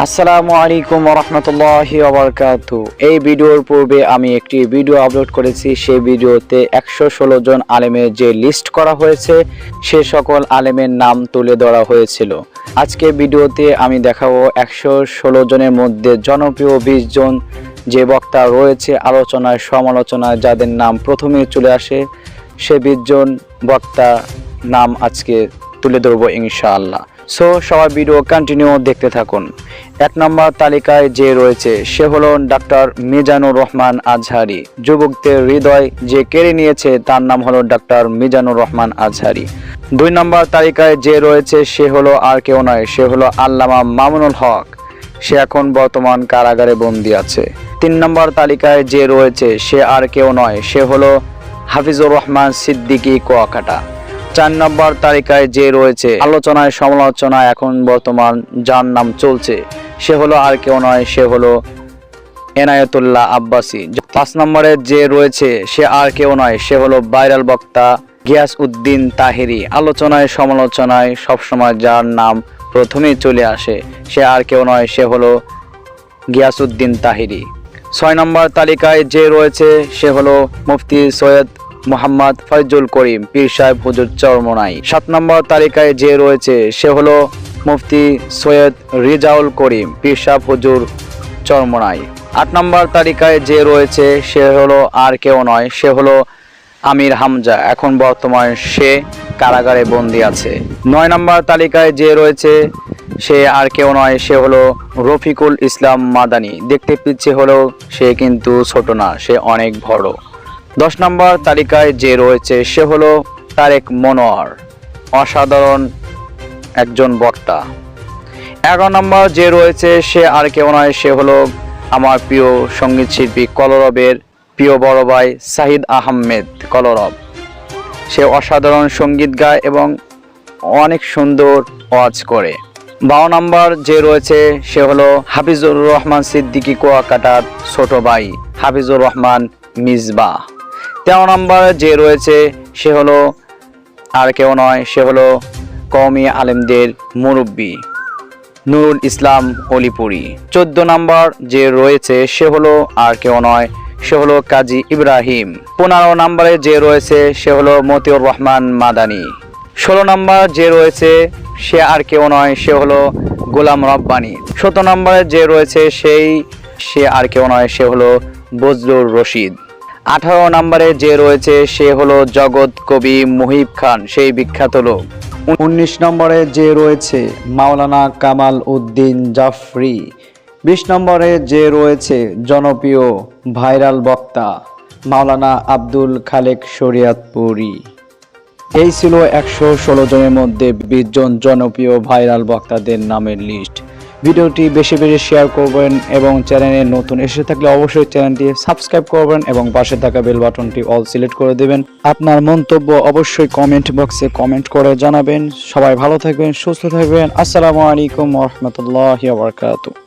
আসসালামু আলাইকুম ওয়া রাহমাতুল্লাহি ওয়া বারাকাতুহু। এই ভিডিওর পূর্বে আমি একটি ভিডিও আপলোড করেছি। সেই ভিডিওতে 116 জন আলেমের যে লিস্ট করা হয়েছে সে সকল আলেমের নাম তুলে ধরা হয়েছিল। আজকে ভিডিওতে আমি দেখাবো 116 জনের মধ্যে জনপ্রিয় 20 জন যে বক্তা রয়েছে আলোচনায় সমালোচনায় যাদের নাম প্রথমে চলে আসে সে 20 জন বক্তা নাম আজকে তুলে ধরবো ইনশাআল্লাহ। সো সবাই ভিডিও কন্টিনিউ দেখতে থাকুন। 1 নম্বর তালিকায় যে রয়েছে সে হলো ডাক্তার মিজানুর রহমান আজহারি। যুবকদের হৃদয় যে কেড়ে নিয়েছে তার নাম হলো ডাক্তার মিজানুর রহমান আজহারি। 2 নম্বর তালিকায় যে রয়েছে সে হলো আর কেউ নয়, সে হলো আল্লামা মামুনুল হক। সে এখন বর্তমান কারাগারে বন্দী আছে। 3 নম্বর তালিকায় যে রয়েছে সে আর কেউ নয়, সে হলো হাফিজুর রহমান সিদ্দিকী কুয়াকাটা। 4 নম্বর তালিকায় যে রয়েছে আলোচনায় সমালোচনায় এখন বর্তমান যার নাম চলছে সে হলো আর কেউ নয়, সে হলো এনায়েতুল্লাহ আব্বাসী। 5 নম্বরে যে রয়েছে সে আর কেউ নয়, সে হলো ভাইরাল বক্তা গিয়াসউদ্দিন তাহেরি। আলোচনায় সমালোচনায় সবসময় যার নাম প্রথমেই চলে আসে সে আর কেউ নয়, সে হলো গিয়াসউদ্দিন তাহেরি। 6 নম্বর তালিকায় যে রয়েছে সে হলো মুফতি সৈয়দ মোহাম্মদ ফয়জুল করিম পীর সাহেব হুজুর চরমনাই। 7 নম্বর তালিকায় যে রয়েছে সে হলো মুফতি সৈয়দ রিজাউল করিম পীর সাহেব হুজুর চরমনাই। 8 নম্বর তালিকায় যে রয়েছে সে হলো আর কেউ নয়, সে হলো আমির হামজা। এখন বর্তমানে সে কারাগারে বন্দী আছে। 9 নম্বর তালিকায় যে রয়েছে সে আর কেউ নয়, সে হলো রফিকুল ইসলাম মাদানী। দেখতে পিছিয়ে হলেও সে কিন্তু ছোট না, সে অনেক বড়। 10 নম্বর তালিকায় যে রয়েছে সে হলো তারেক মনোয়ার, অসাধারণ একজন বক্তা। 11 নম্বর যে রয়েছে সে আর কেউ নয়, সে হলো আমার প্রিয় সঙ্গীত শিল্পী কলরবের প্রিয় বড় ভাই সাহিদ আহমেদ কলরব। সে অসাধারণ সঙ্গীত গায় এবং অনেক সুন্দর ওয়াজ করে। 12 নম্বর যে রয়েছে সে হলো হাফিজুর রহমান সিদ্দিকী কুয়াকাটার ছোট ভাই হাফিজুর রহমান মিসবাহ। 13 নম্বরে যে রয়েছে সে হলো আর কেউ নয়, সে হলো কওমি আলেমদের মুরব্বী নুরুল ইসলাম অলিপুরি। 14 নম্বর যে রয়েছে সে হলো আর কেউ নয়, সে হলো কাজী ইব্রাহিম। 15 নম্বরে যে রয়েছে সে হলো মতিউর রহমান মাদানী। 16 নম্বর যে রয়েছে সে আর কেউ নয়, সে হলো গোলাম রব্বানী। 17 নম্বরে যে রয়েছে সে আর কেউ নয়, সে হলো বজলুর রশিদ। 18 নম্বরে যে রয়েছে সে হলো জগৎ কবি মুহিব খান, সেই বিখ্যাত লোক। 19 নম্বরে যে রয়েছে মাওলানা কামাল উদ্দিন জাফরি। 20 নম্বরে যে রয়েছে জনপ্রিয় ভাইরাল বক্তা মাওলানা আব্দুল খালেক শরিয়তপুরী। এই ছিল 116 জনের মধ্যে 20 জন জনপ্রিয় ভাইরাল বক্তাদের নামের লিস্ট। ভিডিওটি বেশি বেশি শেয়ার করবেন এবং চ্যানেলে নতুন এসে থাকলে অবশ্যই চ্যানেলটি সাবস্ক্রাইব করবেন এবং পাশে থাকা বেল বাটনটি অল সিলেক্ট করে দেবেন। আপনার মন্তব্য অবশ্যই কমেন্ট বক্সে কমেন্ট করে জানাবেন। সবাই ভালো থাকবেন, সুস্থ থাকবেন। আসসালামু আলাইকুম ওয়া রাহমাতুল্লাহি ওয়া বারাকাতুহু।